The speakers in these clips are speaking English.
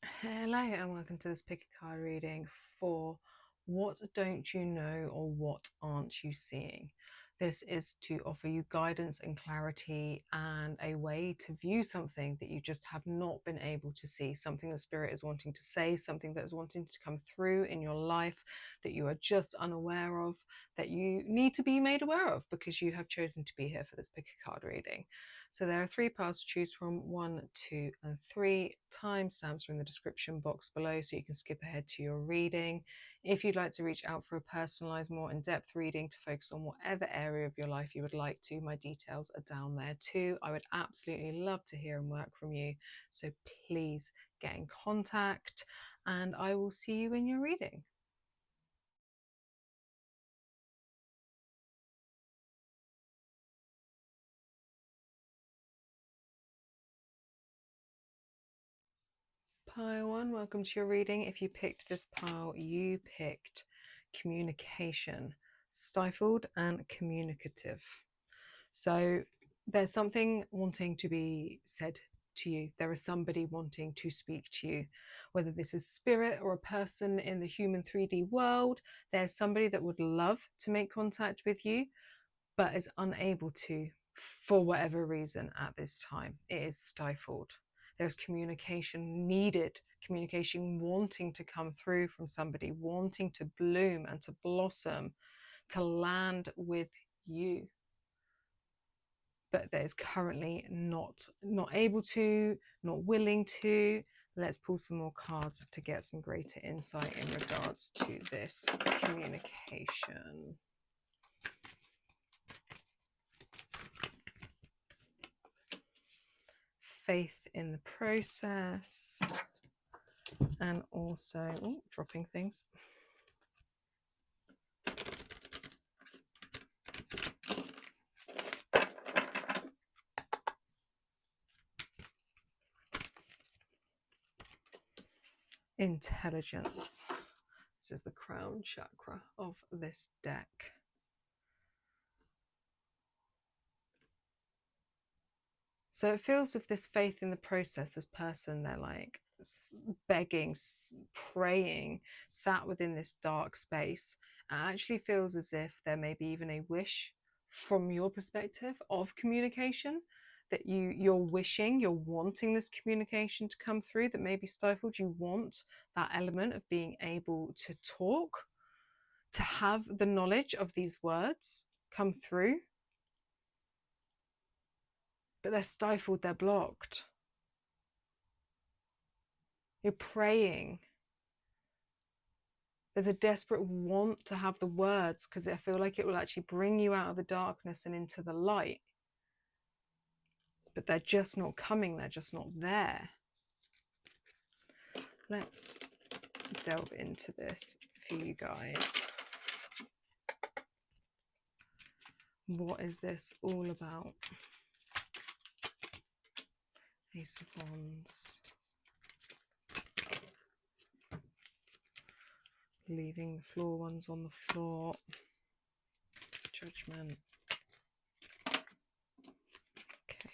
Hello and welcome to this pick a card reading for What Don't You Know or What Aren't You Seeing? This is to offer you guidance and clarity and a way to view something that you just have not been able to see, something that Spirit is wanting to say, something that is wanting to come through in your life that you are just unaware of, that you need to be made aware of because you have chosen to be here for this pick a card reading. So there are 3 piles to choose from, 1, 2 and 3. Timestamps are in the description box below so you can skip ahead to your reading. If you'd like to reach out for a personalised, more in-depth reading to focus on whatever area of your life you would like to, my details are down there too. I would absolutely love to hear and work from you, so please get in contact and I will see you in your reading. Pile 1, welcome to your reading. If you picked this pile, you picked communication, stifled and communicative. So there's something wanting to be said to you. There is somebody wanting to speak to you, whether this is spirit or a person in the human 3D world. There's somebody that would love to make contact with you, but is unable to for whatever reason at this time. It is stifled. There's communication needed, communication wanting to come through from somebody, wanting to bloom and to blossom, to land with you. But that is currently not able to, not willing to. Let's pull some more cards to get some greater insight in regards to this communication. Faith in the process, and also dropping things. Intelligence. This is the crown chakra of this deck. So it feels with this faith in the process, this person, they're like begging, praying, sat within this dark space. It actually feels as if there may be even a wish from your perspective of communication, that you're wishing, you're wanting this communication to come through that may be stifled. You want that element of being able to talk, to have the knowledge of these words come through, but they're stifled, they're blocked. You're praying. There's a desperate want to have the words because I feel like it will actually bring you out of the darkness and into the light. But they're just not coming, they're just not there. Let's delve into this for you guys. What is this all about? Ace of Wands. Leaving the floor ones on the floor. Judgment. Okay.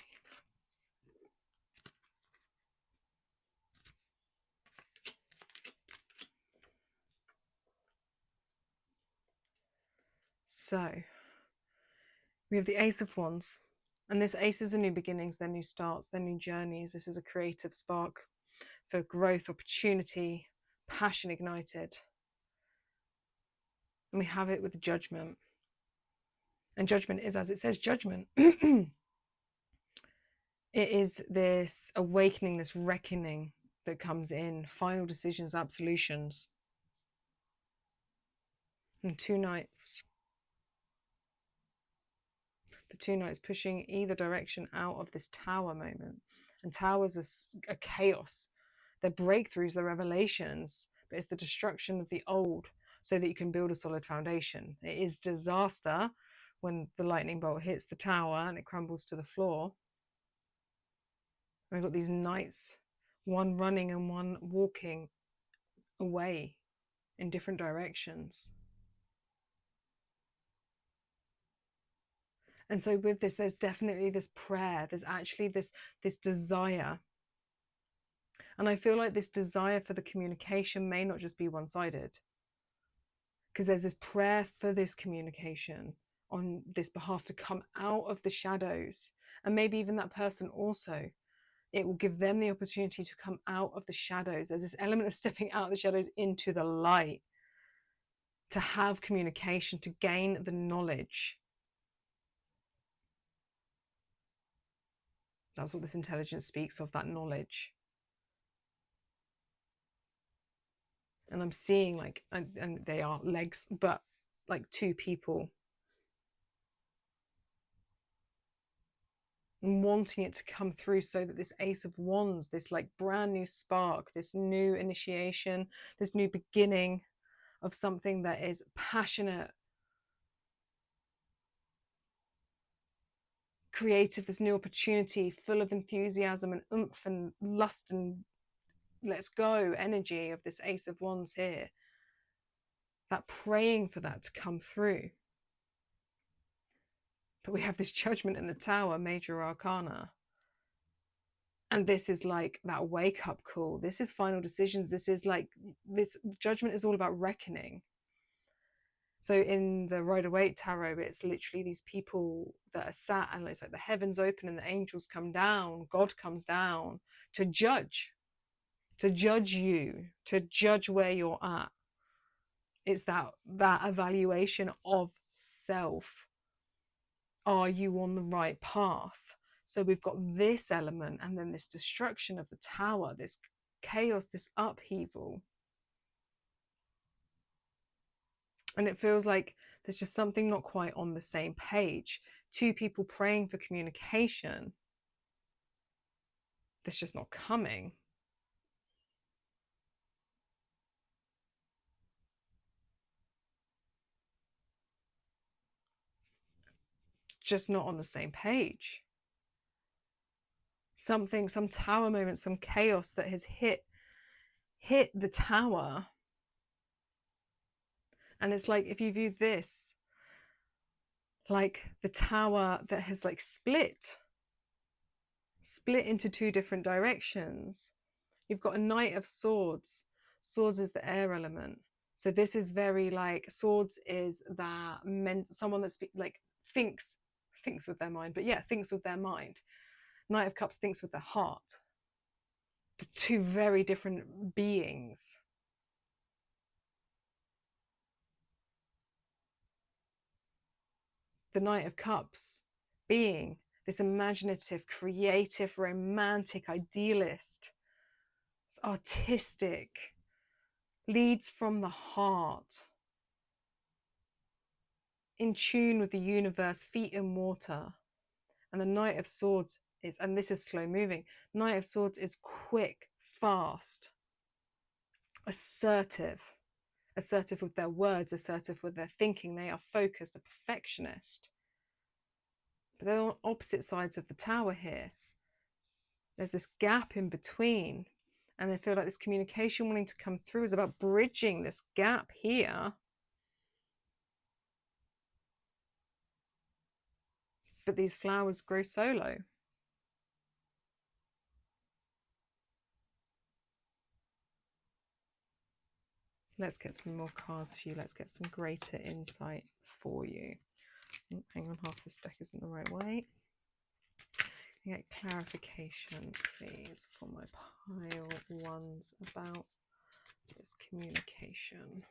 So, we have the Ace of Wands. And this Ace is a new beginnings, they're new starts, they're new journeys. This is a creative spark for growth, opportunity, passion ignited. And we have it with the Judgment. And Judgment is, as it says, judgment. It is this awakening, this reckoning that comes in, final decisions, absolutions. And 2 knights. The 2 knights pushing either direction out of this tower moment. And towers are chaos. They're breakthroughs, they're revelations, but it's the destruction of the old so that you can build a solid foundation. It is disaster when the lightning bolt hits the tower and it crumbles to the floor. We've got these knights, one running and one walking away in different directions. And so with this, there's definitely this prayer. There's actually this desire. And I feel like this desire for the communication may not just be one-sided, because there's this prayer for this communication on this behalf to come out of the shadows. And maybe even that person also, it will give them the opportunity to come out of the shadows. There's this element of stepping out of the shadows into the light, to have communication, to gain the knowledge. That's what this intelligence speaks of, that knowledge. And I'm seeing like, and they are legs, but like two people, and wanting it to come through, so that this Ace of Wands, this like brand new spark, this new initiation, this new beginning of something that is passionate, creative, this new opportunity full of enthusiasm and oomph and lust and let's go energy of this Ace of Wands here, that praying for that to come through. But we have this Judgment in the Tower, major arcana, and this is like that wake-up call. This is final decisions. This is like, this Judgment is all about reckoning. So in the Rider-Waite tarot, it's literally these people that are sat, and it's like the heavens open and the angels come down, God comes down to judge you, to judge where you're at. It's that evaluation of self. Are you on the right path? So we've got this element, and then this destruction of the tower, this chaos, this upheaval. And it feels like there's just something not quite on the same page. Two people praying for communication that's just not coming. Just not on the same page. Something, some tower moment, some chaos that has hit the tower. And it's like, if you view this like the tower that has like split into two different directions. You've got a Knight of Swords. Swords is the air element. So this is very like, swords is that someone that thinks with their mind, but yeah, thinks with their mind. Knight of Cups thinks with their heart. The two very different beings. The Knight of Cups being this imaginative, creative, romantic, idealist. It's artistic, leads from the heart, in tune with the universe, feet in water. And the Knight of Swords is, and this is slow moving, Knight of Swords is quick, fast, assertive with their words, assertive with their thinking. They are focused, a perfectionist. But they're on opposite sides of the tower here. There's this gap in between, and I feel like this communication wanting to come through is about bridging this gap here. But these flowers grow solo. Let's get some more cards for you. Let's get some greater insight for you. Oh, hang on, half this deck isn't the right way. Get clarification, please, for my pile ones about this communication.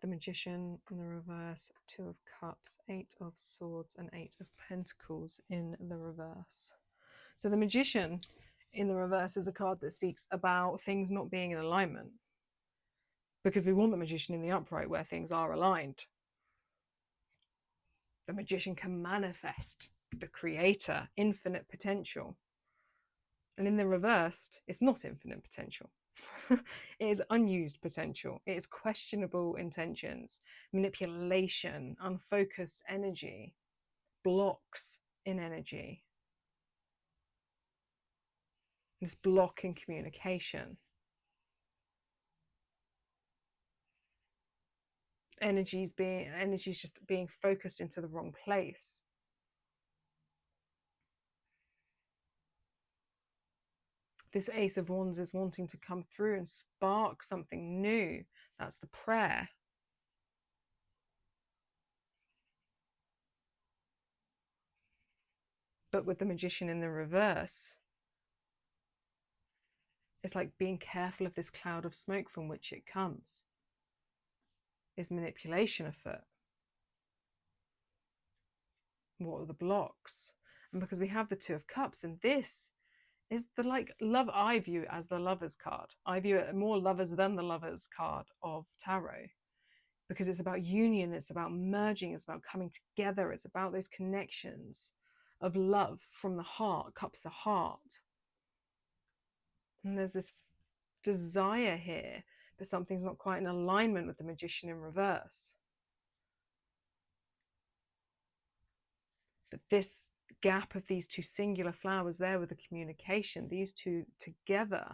The Magician in the reverse, Two of Cups, Eight of Swords, and Eight of Pentacles in the reverse. So the Magician in the reverse is a card that speaks about things not being in alignment, because we want the Magician in the upright where things are aligned. The Magician can manifest the creator, infinite potential. And in the reversed, it's not infinite potential. It is unused potential. It is questionable intentions, manipulation, unfocused energy, blocks in energy. This block in communication. Energy's just being focused into the wrong place. This Ace of Wands is wanting to come through and spark something new. That's the prayer. But with the Magician in the reverse, it's like being careful of this cloud of smoke from which it comes. Is manipulation afoot? What are the blocks? And because we have the Two of Cups, and this is the love, I view it as the Lovers card. I view it more Lovers than the Lovers card of tarot, because it's about union, it's about merging, it's about coming together, it's about those connections of love from the heart, cups of heart. And there's this desire here, but something's not quite in alignment with the Magician in reverse. But this gap of these two singular flowers there with the communication, these two together,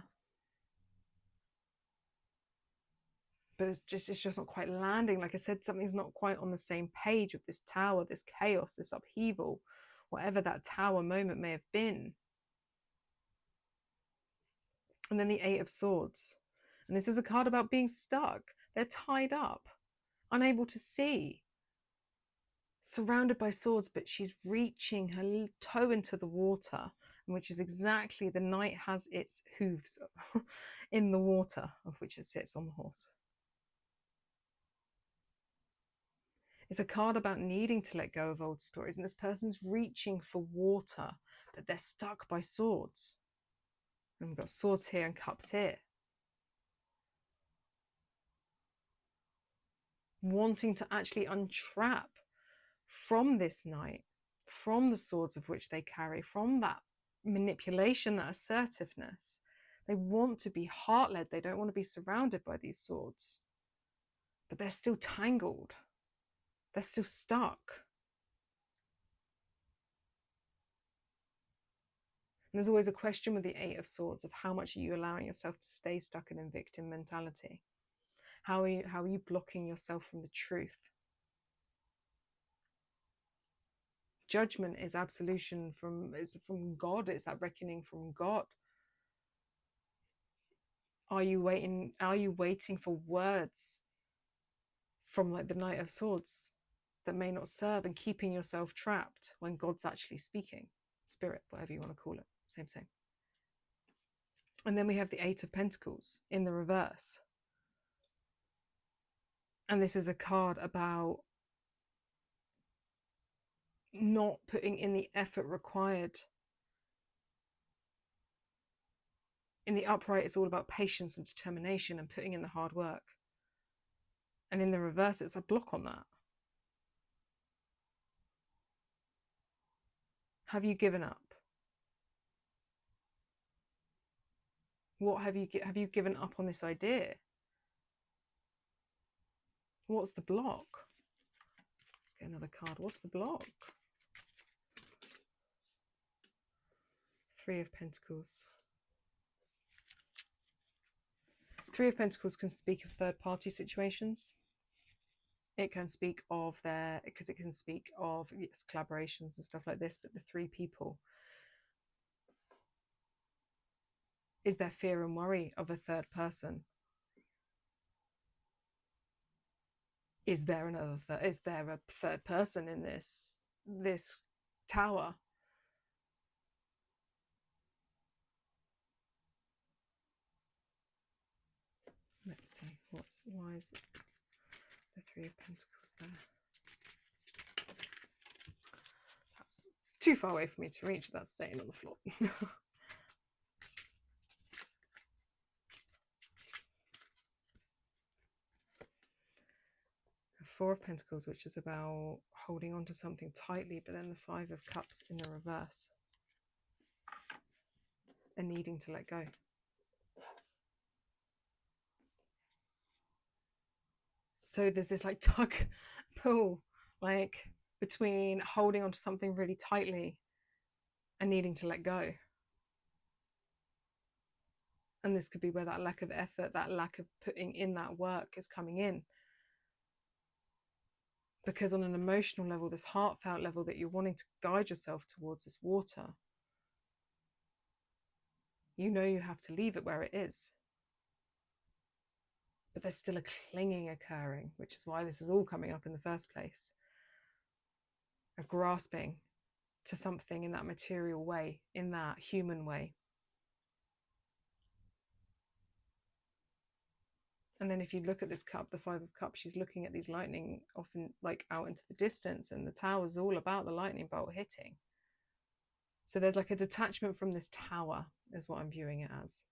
but it's just not quite landing. Like I said, something's not quite on the same page with this tower, this chaos, this upheaval, whatever that tower moment may have been. And then the Eight of Swords. And this is a card about being stuck. They're tied up, unable to see, surrounded by swords, but she's reaching her toe into the water, which is exactly, the knight has its hooves in the water of which it sits on the horse. It's a card about needing to let go of old stories, and this person's reaching for water, but they're stuck by swords. And we've got swords here and cups here. Wanting to actually untrap from this knight, from the swords of which they carry, from that manipulation, that assertiveness. They want to be heart-led. They don't want to be surrounded by these swords. But they're still tangled. They're still stuck. And there's always a question with the Eight of Swords of how much are you allowing yourself to stay stuck in victim mentality? How are you blocking yourself from the truth? Judgment is absolution from God. It's that reckoning from God. Are you waiting for words from like the Knight of Swords that may not serve, and keeping yourself trapped when God's actually speaking? Spirit, whatever you want to call it, same. And then we have the Eight of Pentacles in the reverse. And this is a card about not putting in the effort required. In the upright, it's all about patience and determination and putting in the hard work. And in the reverse, it's a block on that. Have you given up? What have you given up on this idea? What's the block? Let's get another card. What's the block? Three of Pentacles. Three of Pentacles can speak of third-party situations. It can speak of because it can speak of, yes, collaborations and stuff like this, but the three people. Is there fear and worry of a third person? Is there a third person in this tower? Let's see, why is the Three of Pentacles there? That's too far away for me to reach. That's staying on the floor. Four of Pentacles, which is about holding on to something tightly, but then the Five of Cups in the reverse, and needing to let go. So there's this like tug pull, like between holding on to something really tightly and needing to let go. And this could be where that lack of effort, that lack of putting in that work is coming in. Because on an emotional level, this heartfelt level that you're wanting to guide yourself towards this water, You know you have to leave it where it is. But there's still a clinging occurring, which is why this is all coming up in the first place. A grasping to something in that material way, in that human way. And then if you look at this cup, the Five of Cups, she's looking at these lightning often like out into the distance, and the tower is all about the lightning bolt hitting. So there's like a detachment from this tower is what I'm viewing it as.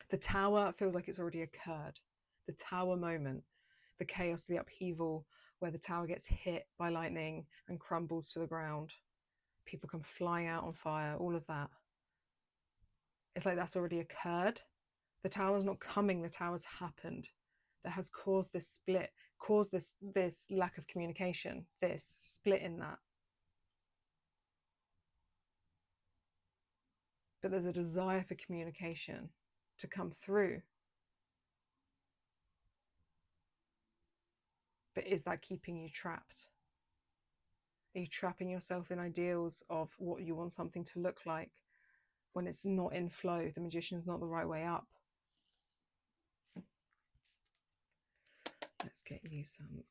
The tower feels like it's already occurred. The tower moment, the chaos, the upheaval, where the tower gets hit by lightning and crumbles to the ground. People come flying out on fire, all of that. It's like that's already occurred. The tower's not coming, the tower's happened. That has caused this split, caused this lack of communication, this split in that. But there's a desire for communication to come through. But is that keeping you trapped? Are you trapping yourself in ideals of what you want something to look like when it's not in flow? The Magician's not the right way up. Let's get you some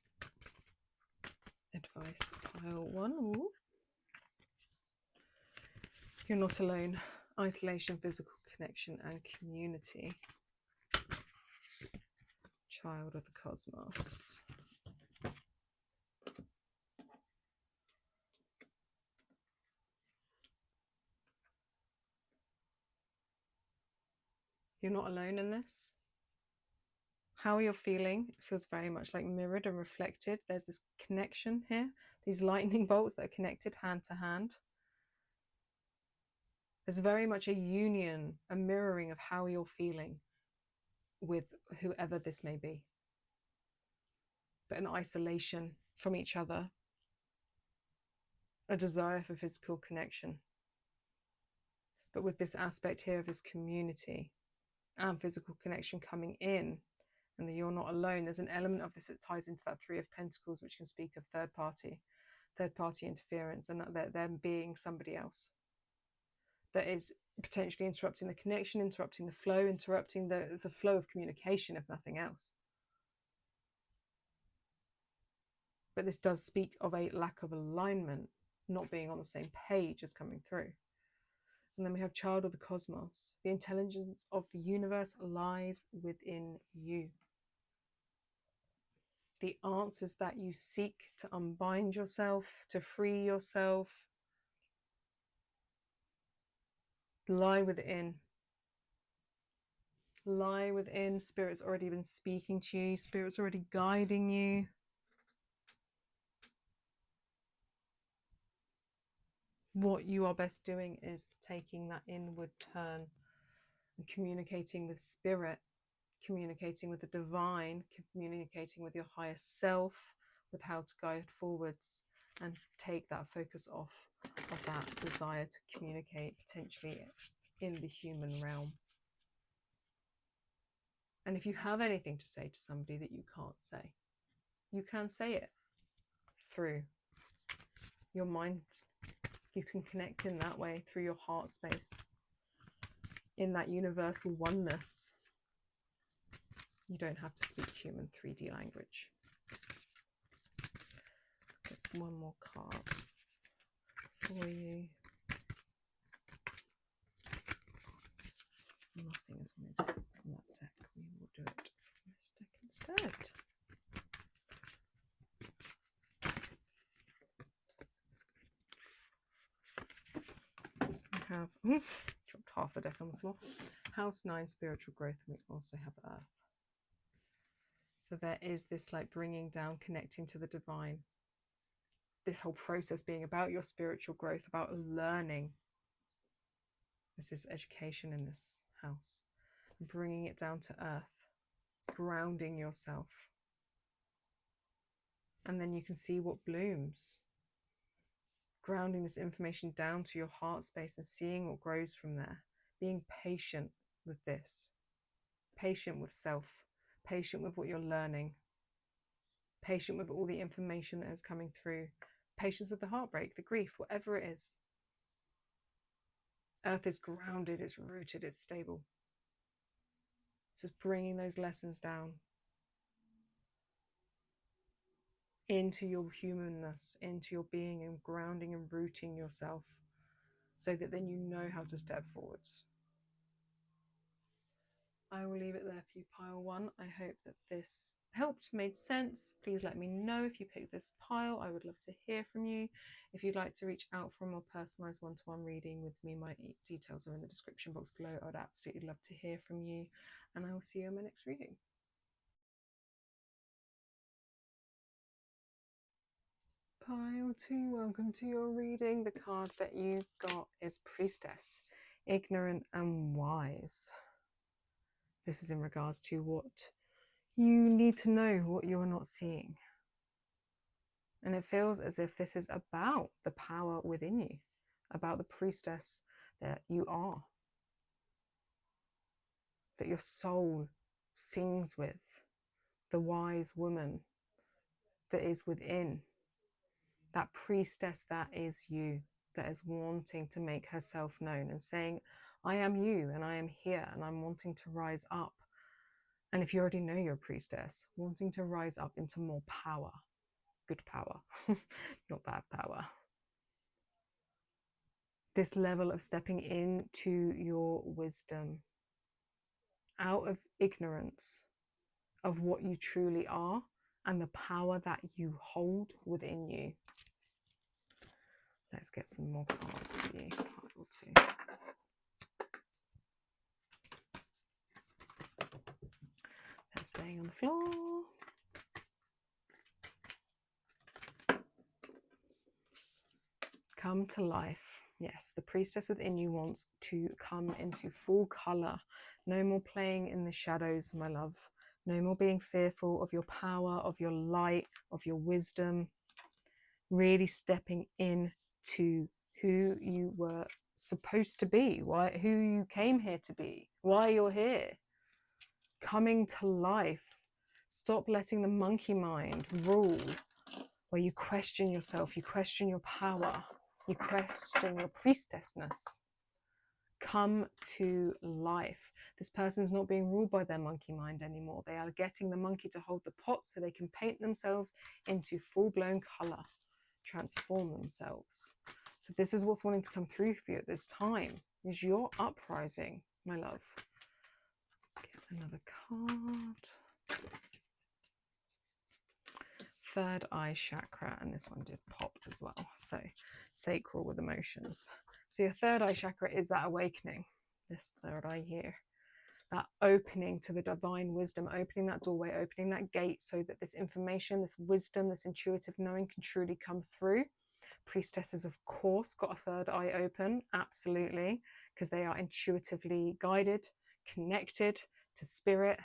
advice. Pile 1. Ooh. You're not alone. Isolation, physical connection, and community. Child of the cosmos. You're not alone in this. How you're feeling feels very much like mirrored and reflected. There's this connection here, these lightning bolts that are connected hand to hand. There's very much a union, a mirroring of how you're feeling with whoever this may be. But an isolation from each other, a desire for physical connection. But with this aspect here of this community and physical connection coming in, and that you're not alone, there's an element of this that ties into that Three of Pentacles, which can speak of third party interference, and that them being somebody else that is potentially interrupting the connection, interrupting the flow, interrupting the flow of communication, if nothing else. But this does speak of a lack of alignment, not being on the same page as coming through. And then we have Child of the Cosmos. The intelligence of the universe lies within you. The answers that you seek to unbind yourself, to free yourself, lie within. Lie within. Spirit's already been speaking to you. Spirit's already guiding you. What you are best doing is taking that inward turn and communicating with Spirit, communicating with the divine, communicating with your higher self, with how to guide forwards, and take that focus off of that desire to communicate potentially in the human realm. And if you have anything to say to somebody that you can't say, you can say it through your mind. You can connect in that way through your heart space, in that universal oneness. You don't have to speak human 3D language. There's one more card for you. Nothing is wanted from that deck. We will do it from this deck instead. We have dropped half the deck on the floor. House 9, spiritual growth, and we also have Earth. So there is this like bringing down, connecting to the divine. This whole process being about your spiritual growth, about learning. This is education in this house. Bringing it down to earth, grounding yourself. And then you can see what blooms. Grounding this information down to your heart space and seeing what grows from there. Being patient with this. Patient with self. Patient with what you're learning. Patient with all the information that is coming through. Patience with the heartbreak, the grief, whatever it is. Earth is grounded, it's rooted, it's stable. So it's bringing those lessons down into your humanness, into your being, and grounding and rooting yourself so that then you know how to step forwards. I will leave it there for you, pile one. I hope that this helped, made sense. Please let me know if you picked this pile. I would love to hear from you. If you'd like to reach out for a more personalised one-to-one reading with me, my details are in the description box below. I'd absolutely love to hear from you, and I will see you in my next reading. Pile two, welcome to your reading. The card that you got is Priestess, ignorant and wise. This is in regards to what you need to know, what you're not seeing. And it feels as if this is about the power within you, about the priestess that you are, that your soul sings with, the wise woman that is within, that priestess that is you, that is wanting to make herself known and saying, I am you and I am here and I'm wanting to rise up. And if you already know you're a priestess, wanting to rise up into more power, good power, not bad power. This level of stepping into your wisdom, out of ignorance of what you truly are and the power that you hold within you. Let's get some more cards for you. Pile two. They're staying on the floor. Come to life. Yes, the priestess within you wants to come into full colour. No more playing in the shadows, my love. No more being fearful of your power, of your light, of your wisdom. Really stepping into who you were supposed to be, who you came here to be, why you're here. Coming to life. Stop letting the monkey mind rule, where you question yourself, you question your power, you question your priestessness. Come to life. This person is not being ruled by their monkey mind anymore. They are getting the monkey to hold the pot so they can paint themselves into full-blown colour, transform themselves. So this is what's wanting to come through for you at this time, is your uprising, my love. Let's get another card. Third eye chakra, and this one did pop as well. So sacral with emotions. So your third eye chakra is that awakening, this third eye here, that opening to the divine wisdom, opening that doorway, opening that gate so that this information, this wisdom, this intuitive knowing can truly come through. Priestesses, of course, got a third eye open, absolutely, because they are intuitively guided, connected to spirit.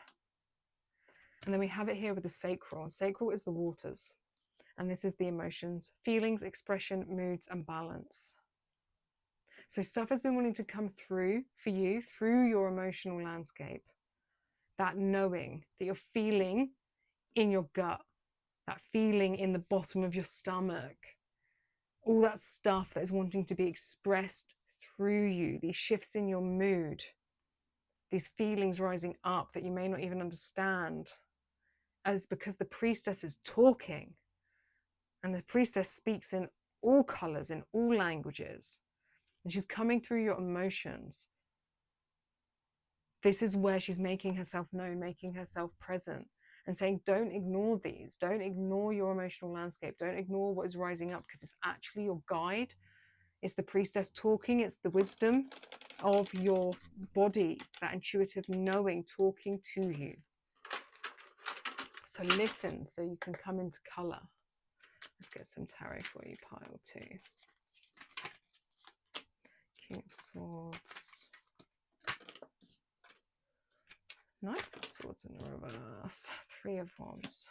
And then we have it here with the sacral. Sacral is the waters, and this is the emotions, feelings, expression, moods, and balance. So stuff has been wanting to come through for you, through your emotional landscape. That knowing that you're feeling in your gut, that feeling in the bottom of your stomach, all that stuff that is wanting to be expressed through you, these shifts in your mood, these feelings rising up that you may not even understand, as because the priestess is talking, and the priestess speaks in all colors, in all languages, and she's coming through your emotions. This is where she's making herself known, making herself present, and saying, don't ignore these, don't ignore your emotional landscape, don't ignore what is rising up, because it's actually your guide. It's the priestess talking, it's the wisdom of your body, that intuitive knowing talking to you. So listen so you can come into colour. Let's get some tarot for you, pile two. King of Swords. Knight of Swords in the reverse. Three of Wands.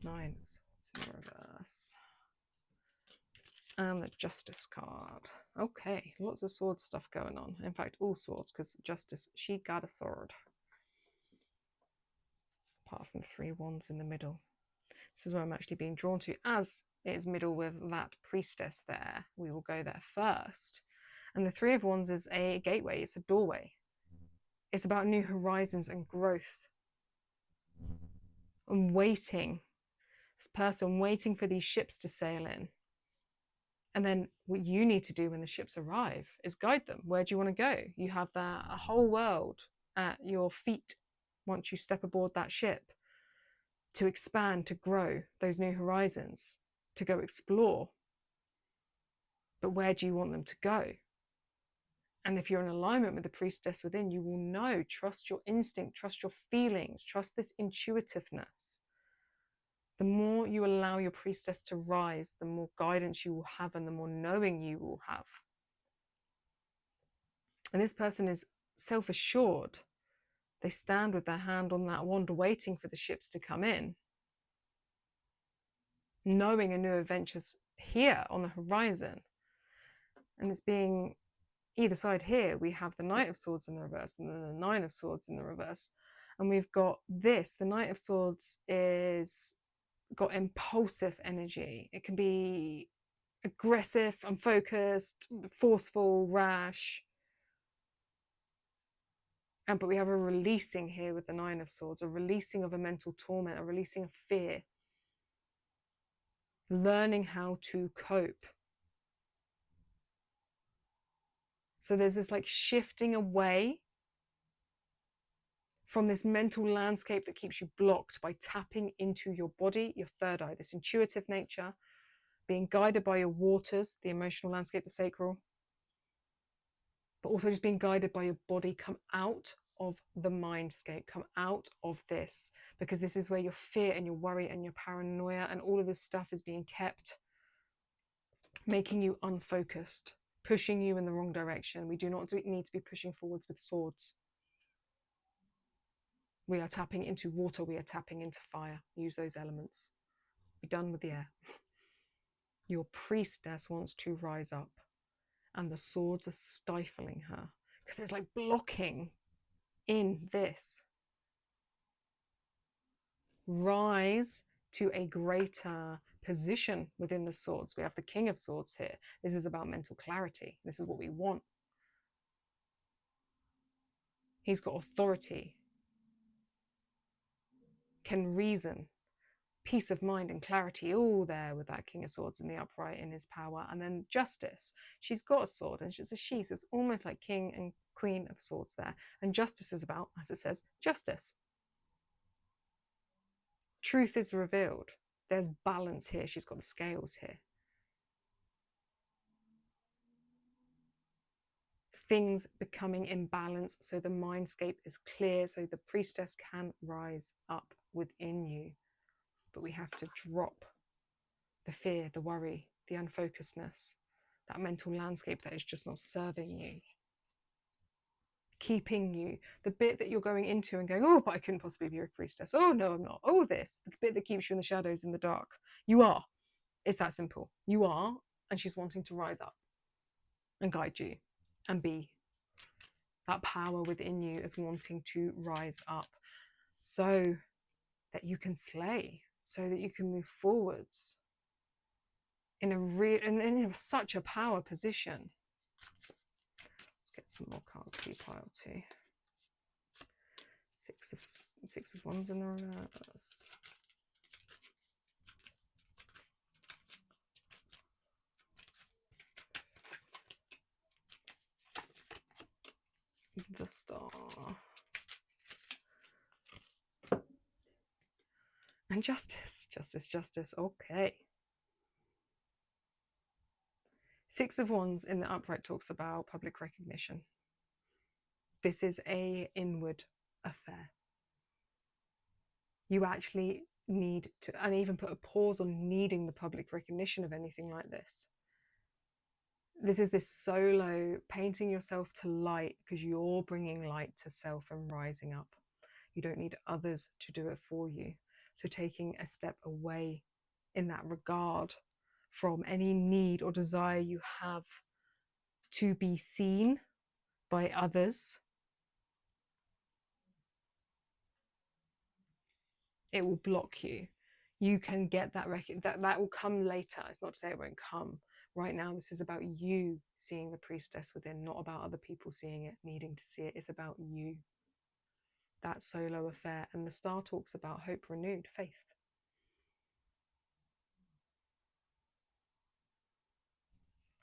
Nine of Swords in the reverse. And the Justice card. Okay, lots of sword stuff going on. In fact, all swords, because Justice, she got a sword. Apart from three wands in the middle. This is where I'm actually being drawn to, as it is middle with that priestess there. We will go there first. And the Three of Wands is a gateway, it's a doorway. It's about new horizons and growth. And waiting, this person waiting for these ships to sail in. And then what you need to do when the ships arrive is guide them. Where do you want to go? You have a whole world at your feet once you step aboard that ship to expand, to grow those new horizons, to go explore. But where do you want them to go? And if you're in alignment with the priestess within, you will know, trust your instinct, trust your feelings, trust this intuitiveness. The more you allow your priestess to rise, the more guidance you will have and the more knowing you will have. And this person is self-assured. They stand with their hand on that wand waiting for the ships to come in, knowing a new adventure's here on the horizon. And it's being either side here, we have the Knight of Swords in the reverse and then the Nine of Swords in the reverse. And we've got this, the Knight of Swords is got impulsive energy. It can be aggressive, unfocused, forceful, rash. But we have a releasing here with the Nine of Swords, a releasing of a mental torment, a releasing of fear. Learning how to cope. So there's this like shifting away from this mental landscape that keeps you blocked by tapping into your body, your third eye, this intuitive nature, being guided by your waters, the emotional landscape, the sacral, but also just being guided by your body. Come out of the mindscape, come out of this, because this is where your fear and your worry and your paranoia and all of this stuff is being kept, making you unfocused, pushing you in the wrong direction. We do not need to be pushing forwards with swords. We are tapping into water, we are tapping into fire. Use those elements. Be done with the air. Your priestess wants to rise up, and the swords are stifling her because it's like blocking in this. Rise to a greater position within the swords. We have the King of Swords here. This is about mental clarity. This is what we want. He's got authority, can reason, peace of mind and clarity, all there with that King of Swords in the upright in his power. And then Justice, she's got a sword and she's a she, so it's almost like King and Queen of Swords there. And Justice is about, as it says, justice. Truth is revealed. There's balance here. She's got the scales here. Things becoming in balance so the mindscape is clear, so the priestess can rise up within you. But we have to drop the fear, the worry, the unfocusedness, that mental landscape that is just not serving you, keeping you, the bit that you're going into and going, oh, but I couldn't possibly be a priestess. Oh, no, I'm not. Oh, this, the bit that keeps you in the shadows, in the dark. You are. It's that simple. You are, and she's wanting to rise up and guide you and be. That power within you is wanting to rise up so that you can slay, so that you can move forwards in a real and in such a power position. Let's get some more cards to be piled too. Six of Wands in the reverse. The Star. And Justice, Justice, Justice. Okay. Six of Wands in the upright talks about public recognition. This is an inward affair. You actually need to, and even put a pause on needing the public recognition of anything like this. This is this solo painting yourself to light because you're bringing light to self and rising up. You don't need others to do it for you. So taking a step away in that regard from any need or desire you have to be seen by others. It will block you. You can get that that will come later. It's not to say it won't come, Right now, this is about you seeing the priestess within, not about other people seeing it, needing to see it. It's about you. That solo affair. And the star talks about hope renewed, faith.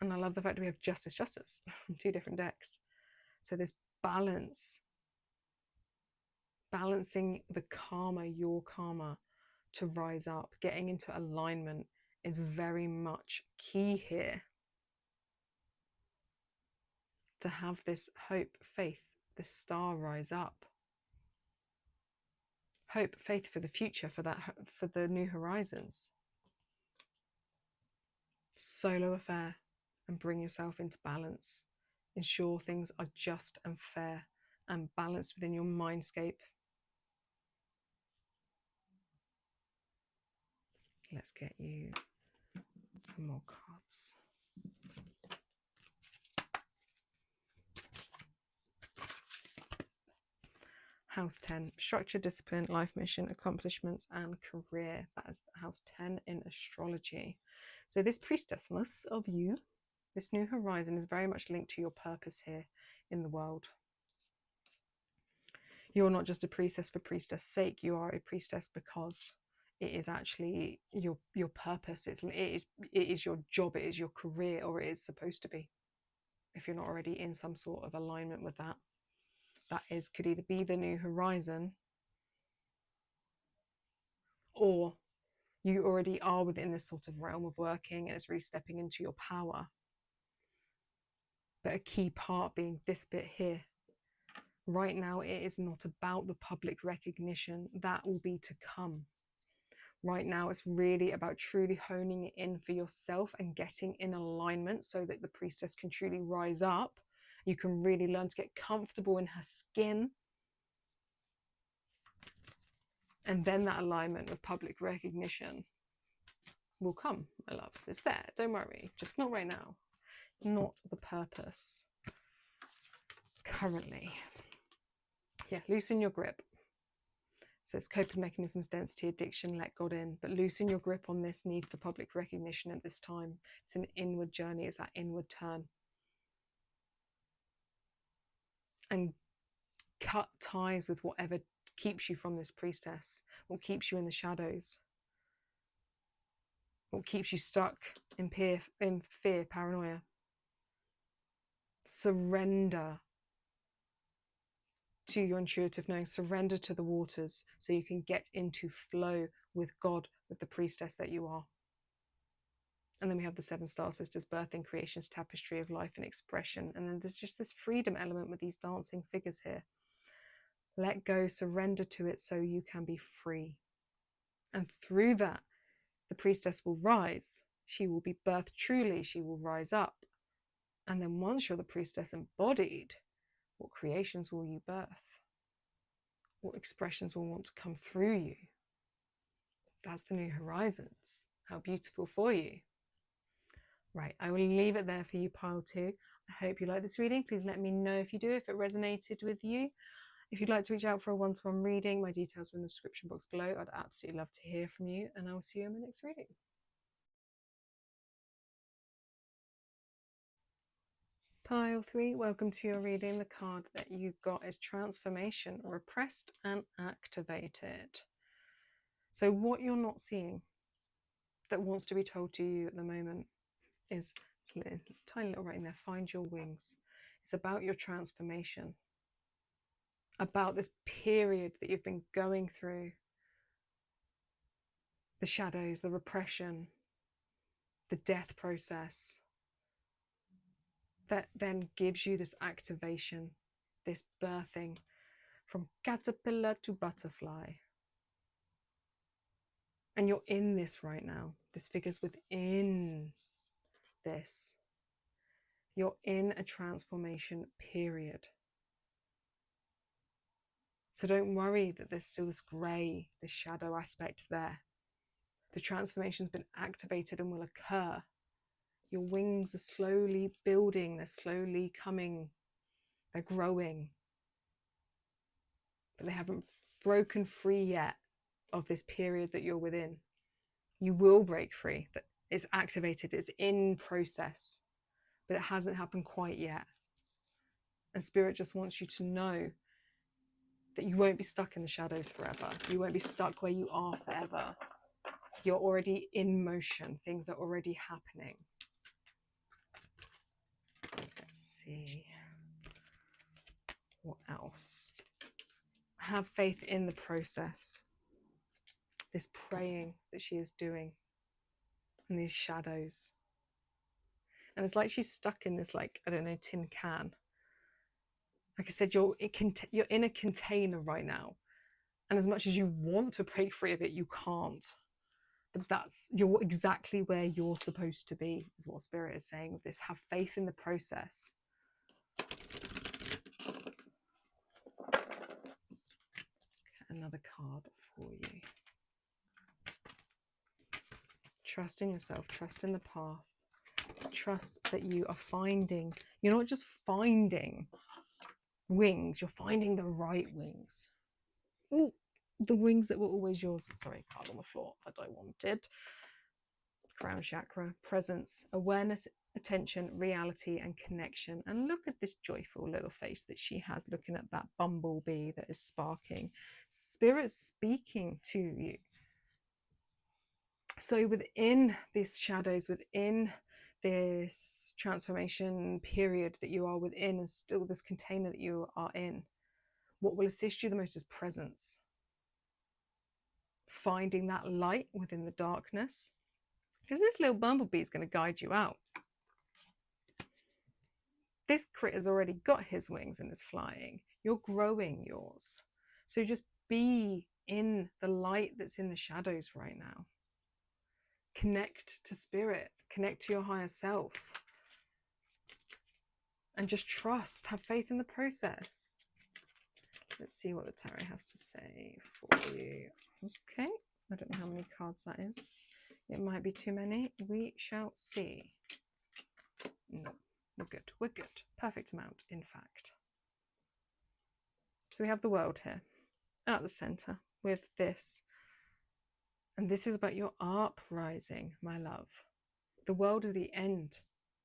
And I love the fact that we have justice, justice, 2 different decks. So this balance, balancing the karma, your karma, to rise up, getting into alignment is very much key here. To have this hope, faith, this star rise up. Hope, faith for the future, for the new horizons. Solo affair, and bring yourself into balance. Ensure things are just and fair and balanced within your mindscape. Let's get you some more cards. House 10, structure, discipline, life mission, accomplishments, and career. That is house 10 in astrology. So this priestessness of you, this new horizon, is very much linked to your purpose here in the world. You're not just a priestess for priestess' sake. You are a priestess because it is actually your purpose. It is your job. It is your career, or it is supposed to be. If you're not already in some sort of alignment with that, that could either be the new horizon, or you already are within this sort of realm of working and it's really stepping into your power. But a key part being this bit here. Right now, it is not about the public recognition. That will be to come. Right now, it's really about truly honing it in for yourself and getting in alignment so that the priestess can truly rise up. You can really learn to get comfortable in her skin. And then that alignment with public recognition will come, my loves. It's there, don't worry. Just not right now. Not the purpose currently. Yeah, loosen your grip. So it's coping mechanisms, density, addiction, let God in. But loosen your grip on this need for public recognition at this time. It's an inward journey. It's that inward turn. And cut ties with whatever keeps you from this priestess, what keeps you in the shadows, what keeps you stuck in fear, paranoia. Surrender to your intuitive knowing, surrender to the waters so you can get into flow with God, with the priestess that you are. And then we have the 7 star sisters, birthing, creations, tapestry of life and expression. And then there's just this freedom element with these dancing figures here. Let go, surrender to it so you can be free. And through that, the priestess will rise. She will be birthed truly. She will rise up. And then once you're the priestess embodied, what creations will you birth? What expressions will want to come through you? That's the new horizons. How beautiful for you. Right, I will leave it there for you, pile 2. I hope you like this reading. Please let me know if you do, if it resonated with you. If you'd like to reach out for a one-to-one reading, my details are in the description box below. I'd absolutely love to hear from you, and I will see you in my next reading. Pile 3, welcome to your reading. The card that you got is Transformation, Repressed and Activated. So what you're not seeing that wants to be told to you at the moment is tiny little writing there, find your wings. It's about your transformation, about this period that you've been going through, the shadows, the repression, the death process, that then gives you this activation, this birthing from caterpillar to butterfly. And you're in this right now. This figure's within this. You're in a transformation period. So don't worry that there's still this grey, this shadow aspect there. The transformation's been activated and will occur. Your wings are slowly building, they're slowly coming, they're growing. But they haven't broken free yet of this period that you're within. You will break free. It's activated, it's in process, but it hasn't happened quite yet. And Spirit just wants you to know that you won't be stuck in the shadows forever. You won't be stuck where you are forever. You're already in motion. Things are already happening. Let's see. What else? Have faith in the process. This praying that she is doing in these shadows. And it's like she's stuck in this, like, I don't know, tin can. Like I said, you're in a container right now. And as much as you want to break free of it, you can't. But you're exactly where you're supposed to be, is what Spirit is saying with this. Have faith in the process. Let's get another card for you. Trust in yourself, trust in the path, trust that you are finding, you're not just finding wings, you're finding the right wings. Ooh, the wings that were always yours. Sorry, card on the floor that I wanted. Crown chakra, presence, awareness, attention, reality, and connection. And look at this joyful little face that she has, looking at that bumblebee that is sparking. Spirit speaking to you. So within these shadows, within this transformation period that you are within, and still this container that you are in, what will assist you the most is presence. Finding that light within the darkness. Because this little bumblebee is going to guide you out. This critter's already got his wings and is flying. You're growing yours. So just be in the light that's in the shadows right now. Connect to Spirit. Connect to your higher self. And just trust. Have faith in the process. Let's see what the tarot has to say for you. Okay. I don't know how many cards that is. It might be too many. We shall see. No, we're good. We're good. Perfect amount, in fact. So we have the World here at the center with this. And this is about your uprising, my love. The World is the end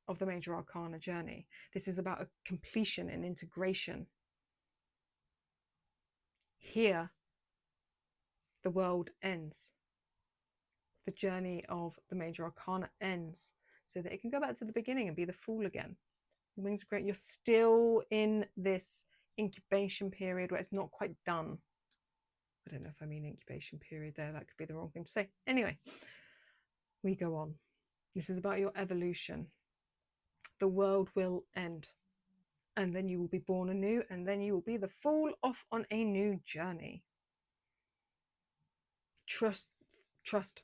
of the major arcana journey. This is about a completion and integration. Here, the world ends. The journey of the major arcana ends so that it can go back to the beginning and be the Fool again. The wings are great. You're still in this incubation period where it's not quite done. I don't know if I mean incubation period there. That could be the wrong thing to say. Anyway, we go on. This is about your evolution. The world will end. And then you will be born anew. And then you will be the Fool off on a new journey. Trust,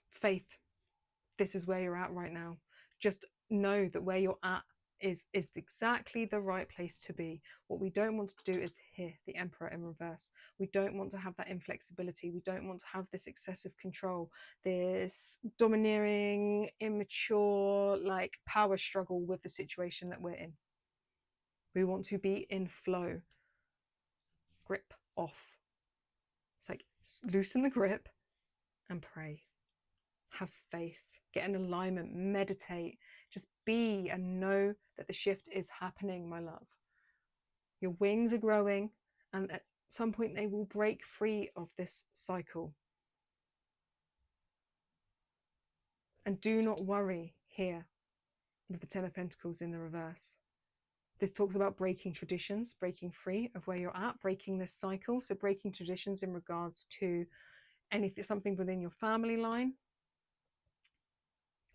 faith. This is where you're at right now. Just know that where you're at is exactly the right place to be. What we don't want to do is here, the Emperor in reverse. We don't want to have that inflexibility. We don't want to have this excessive control, this domineering, immature, like power struggle with the situation that we're in. We want to be in flow. Grip off. It's like loosen the grip and pray. Have faith. Get in alignment. Meditate. Just be and know that the shift is happening, my love. Your wings are growing, and at some point they will break free of this cycle. And do not worry here with the Ten of Pentacles in the reverse. This talks about breaking traditions, breaking free of where you're at, breaking this cycle. So breaking traditions in regards to anything, something within your family line,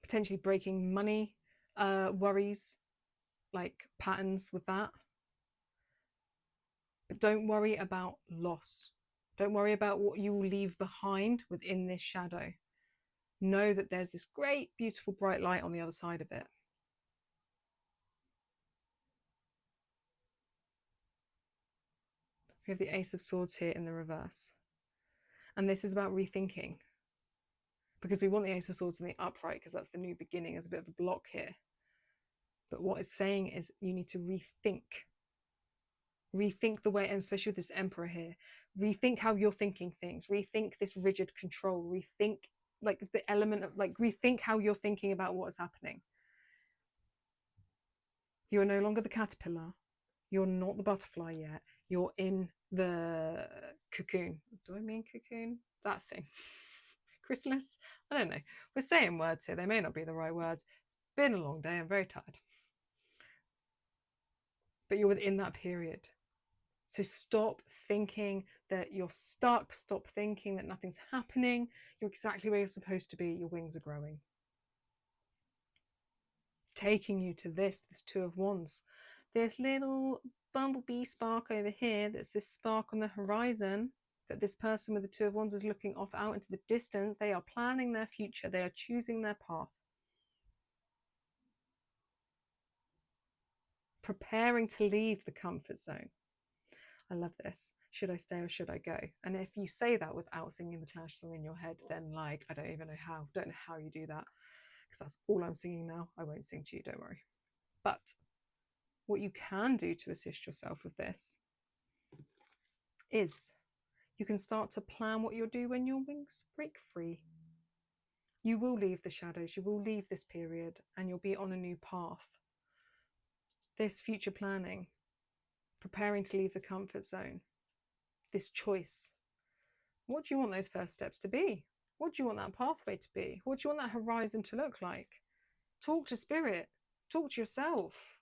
potentially breaking money worries, like patterns with that. But don't worry about loss. Don't worry about what you will leave behind within this shadow. Know that there's this great, beautiful, bright light on the other side of it. We have the Ace of Swords here in the reverse. And this is about rethinking. Because we want the Ace of Swords in the upright, because that's the new beginning. There's a bit of a block here. But what it's saying is you need to rethink. Rethink the way, and especially with this Emperor here, rethink how you're thinking things. Rethink this rigid control. Rethink like the element of like rethink how you're thinking about what is happening. You're no longer the caterpillar. You're not the butterfly yet. You're in the cocoon. Do I mean cocoon? That thing. Chrysalis? I don't know. We're saying words here. They may not be the right words. It's been a long day. I'm very tired. But you're within that period. So stop thinking that you're stuck. Stop thinking that nothing's happening. You're exactly where you're supposed to be. Your wings are growing. Taking you to this Two of Wands. This little bumblebee spark over here, that's this spark on the horizon, that this person with the Two of Wands is looking off out into the distance. They are planning their future. They are choosing their path. Preparing to leave the comfort zone. I love this. Should I stay or should I go? And if you say that without singing the Clash song in your head, then like, I don't even know how. Don't know how you do that, because that's all I'm singing now. I won't sing to you, don't worry. But what you can do to assist yourself with this is you can start to plan what you'll do when your wings break free. You will leave the shadows, you will leave this period, and you'll be on a new path. This future planning, preparing to leave the comfort zone, this choice. What do you want those first steps to be? What do you want that pathway to be? What do you want that horizon to look like? Talk to spirit, talk to yourself.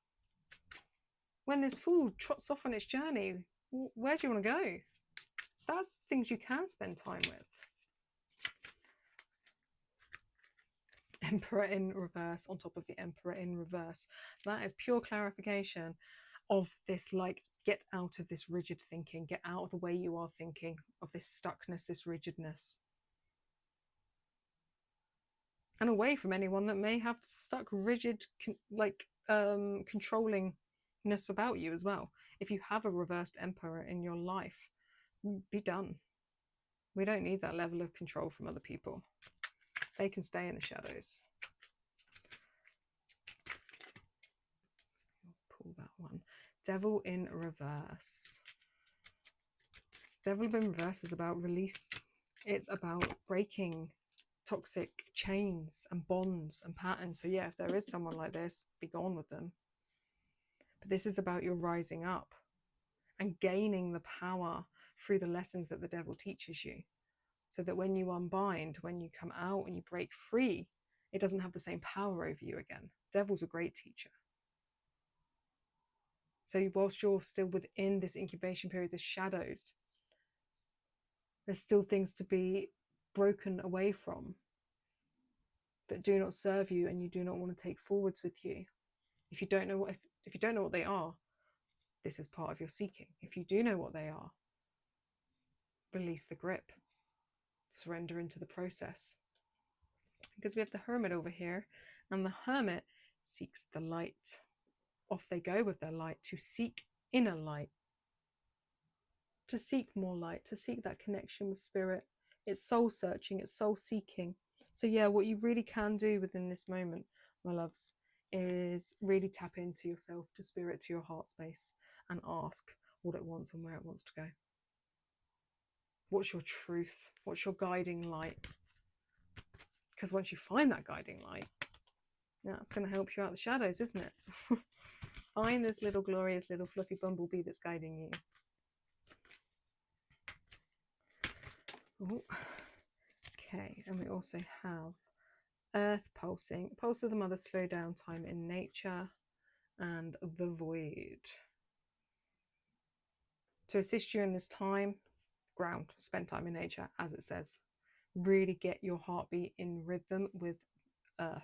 When this fool trots off on its journey, where do you want to go? That's things you can spend time with. Emperor in reverse on top of the Emperor in reverse. That is pure clarification of this, like, get out of this rigid thinking, get out of the way you are thinking, of this stuckness, this rigidness. And away from anyone that may have stuck rigid, controllingness about you as well. If you have a reversed Emperor in your life, be done. We don't need that level of control from other people. They can stay in the shadows. Pull that one. Devil in reverse. Devil in reverse is about release. It's about breaking toxic chains and bonds and patterns. So yeah, if there is someone like this, be gone with them. But this is about your rising up and gaining the power through the lessons that the devil teaches you. So that when you unbind, when you come out and you break free, it doesn't have the same power over you again. Devil's a great teacher. So whilst you're still within this incubation period, the shadows, there's still things to be broken away from that do not serve you and you do not want to take forwards with you. If you don't know if you don't know what they are, this is part of your seeking. If you do know what they are, release the grip. Surrender into the process. Because we have the Hermit over here, and the Hermit seeks the light. Off they go with their light to seek inner light, to seek more light, to seek that connection with spirit. It's soul searching, it's soul seeking. So yeah, what you really can do within this moment, my loves, is really tap into yourself, to spirit, to your heart space, and ask what it wants and where it wants to go. What's your truth? What's your guiding light? Because once you find that guiding light, that's going to help you out of the shadows, isn't it? Find this little glorious little fluffy bumblebee that's guiding you. Oh. Okay, and we also have Earth pulsing, pulse of the mother, slow down time in nature, and the void. To assist you in this time, ground, spend time in nature, as it says. Really get your heartbeat in rhythm with Earth.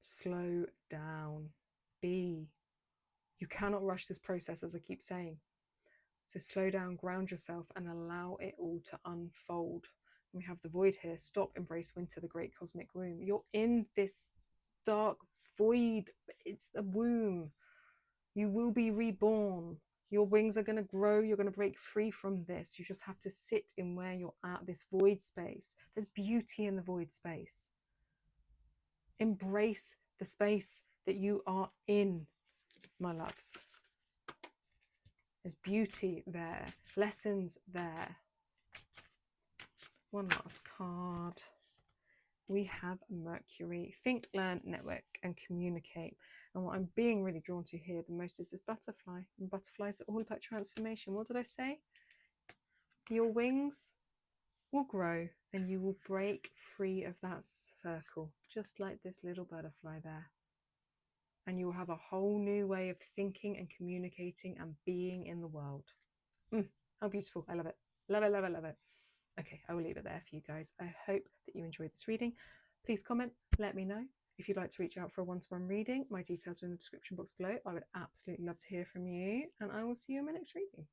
Slow down. Be. You cannot rush this process, as I keep saying. So slow down, ground yourself, and allow it all to unfold. We have the void here. Stop, embrace winter, the great cosmic womb. You're in this dark void. It's the womb. You will be reborn. Your wings are going to grow. You're going to break free from this. You just have to sit in where you're at, this void space. There's beauty in the void space. Embrace the space that you are in, my loves. There's beauty there, lessons there. one last card. We have Mercury. Think, learn, network, and communicate. And what I'm being really drawn to here the most is this butterfly. And butterflies are all about transformation. What did I say? Your wings will grow and you will break free of that circle, just like this little butterfly there. And you will have a whole new way of thinking and communicating and being in the world. How beautiful. I love it. Love it, love it, love it. Okay, I will leave it there for you guys. I hope that you enjoyed this reading. Please comment, let me know. If you'd like to reach out for a one-to-one reading, my details are in the description box below. I would absolutely love to hear from you, and I will see you in my next reading.